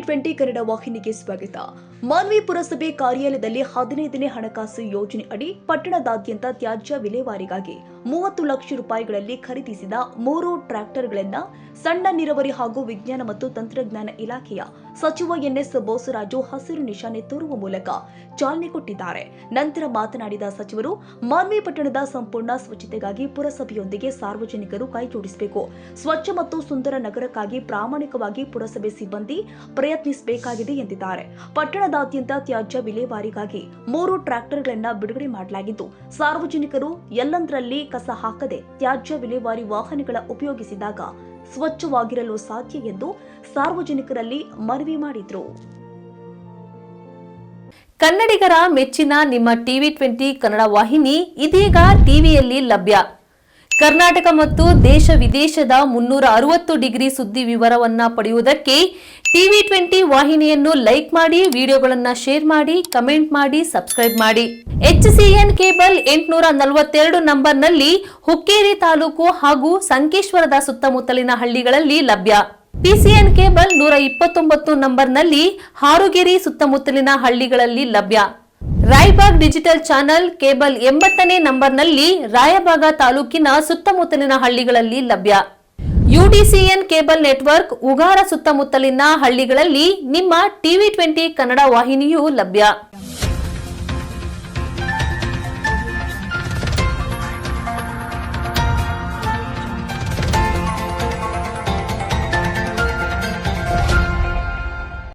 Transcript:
TV20 Kannada ವಾಹಿನಿಗೆ ಸ್ವಾಗತ. ಮಾನ್ವಿ ಪುರಸಭೆ ಕಾರ್ಯಾಲಯದಲ್ಲಿ 15ನೇ ಹಣಕಾಸು ಯೋಜನೆ ಅಡಿ ಪಟ್ಟಣದಾದ್ಯಂತ ತ್ಯಾಜ್ಯ ವಿಲೇವಾರಿಗಾಗಿ 30 ಲಕ್ಷ ರೂಪಾಯಿಗಳಲ್ಲಿ ಖರೀದಿಸಿದ 3 ಟ್ರ್ಯಾಕ್ಟರ್ಗಳನ್ನು ಸಣ್ಣ ನೀರಾವರಿ ಹಾಗೂ ವಿಜ್ಞಾನ ಮತ್ತು ತಂತ್ರಜ್ಞಾನ ಇಲಾಖೆಯ ಸಚಿವ ಎನ್ಎಸ್ ಬೋಸರಾಜು ಹಸಿರು ನಿಶಾನೆ ತೋರುವ ಮೂಲಕ ಚಾಲನೆ ಕೊಟ್ಟಿದ್ದಾರೆ. ನಂತರ ಮಾತನಾಡಿದ ಸಚಿವರು, ಮಾನ್ವಿ ಪಟ್ಟಣದ ಸಂಪೂರ್ಣ ಸ್ವಚ್ಛತೆಗಾಗಿ ಪುರಸಭೆಯೊಂದಿಗೆ ಸಾರ್ವಜನಿಕರು ಕೈಜೋಡಿಸಬೇಕು. ಸ್ವಚ್ಛ ಮತ್ತು ಸುಂದರ ನಗರಕ್ಕಾಗಿ ಪ್ರಾಮಾಣಿಕವಾಗಿ ಪುರಸಭೆ ಸಿಬ್ಬಂದಿ ಪ್ರಯತ್ನಿಸಬೇಕಾಗಿದೆ ಎಂದಿದ್ದಾರೆ. ಪಟ್ಟಣದಾದ್ಯಂತ ತ್ಯಾಜ್ಯ ವಿಲೇವಾರಿಗಾಗಿ 3 ಟ್ರ್ಯಾಕ್ಟರ್ಗಳನ್ನು ಬಿಡುಗಡೆ ಮಾಡಲಾಗಿದ್ದು, ಸಾರ್ವಜನಿಕರು ಎಲ್ಲಂದರಲ್ಲಿ ಕಸ ಹಾಕದೆ ತ್ಯಾಜ್ಯ ವಿಲೇವಾರಿ ವಾಹನಗಳ ಉಪಯೋಗಿಸಿದಾಗ ಸ್ವಚ್ಛವಾಗಿರಲು ಸಾಧ್ಯ ಎಂದು ಸಾರ್ವಜನಿಕರಲ್ಲಿ ಮನವಿ ಮಾಡಿದರು. ಕನ್ನಡಿಗರ ಮೆಚ್ಚಿನ ನಿಮ್ಮ TV20 ಕನ್ನಡ ವಾಹಿನಿ ಇದೀಗ ಟಿವಿಯಲ್ಲಿ ಲಭ್ಯ. ಕರ್ನಾಟಕ ಮತ್ತು ದೇಶ ವಿದೇಶದ 360 ಡಿಗ್ರಿ ಸುದ್ದಿ ವಿವರವನ್ನ ಪಡೆಯುವುದಕ್ಕೆ TV20 ವಾಹಿನಿಯನ್ನು ಲೈಕ್ ಮಾಡಿ, ವಿಡಿಯೋಗಳನ್ನು ಶೇರ್ ಮಾಡಿ, ಕಮೆಂಟ್ ಮಾಡಿ, ಸಬ್ಸ್ಕ್ರೈಬ್ ಮಾಡಿ. HCN ಕೇಬಲ್ 842 ನಂಬರ್ನಲ್ಲಿ ಹುಕ್ಕೇರಿ ತಾಲೂಕು ಹಾಗೂ ಸಂಕೇಶ್ವರದ ಸುತ್ತಮುತ್ತಲಿನ ಹಳ್ಳಿಗಳಲ್ಲಿ ಲಭ್ಯ. PCN ಕೇಬಲ್ 129 ನಂಬರ್ನಲ್ಲಿ ಹಾರುಗೆರೆ ಸುತ್ತಮುತ್ತಲಿನ ಹಳ್ಳಿಗಳಲ್ಲಿ ಲಭ್ಯ. ರಾಯಬಾಗ್ ಡಿಜಿಟಲ್ ಚಾನೆಲ್ ಕೇಬಲ್ 80ನೇ ನಂಬರ್ನಲ್ಲಿ ರಾಯಬಾಗ ತಾಲೂಕಿನ ಸುತ್ತಮುತ್ತಲಿನ ಹಳ್ಳಿಗಳಲ್ಲಿ ಲಭ್ಯ. UDCN ಕೇಬಲ್ ನೆಟ್ವರ್ಕ್ ಉಗಾರ ಸುತ್ತಮುತ್ತಲಿನ ಹಳ್ಳಿಗಳಲ್ಲಿ ನಿಮ್ಮ TV20 ಕನ್ನಡ ವಾಹಿನಿಯೂ ಲಭ್ಯ.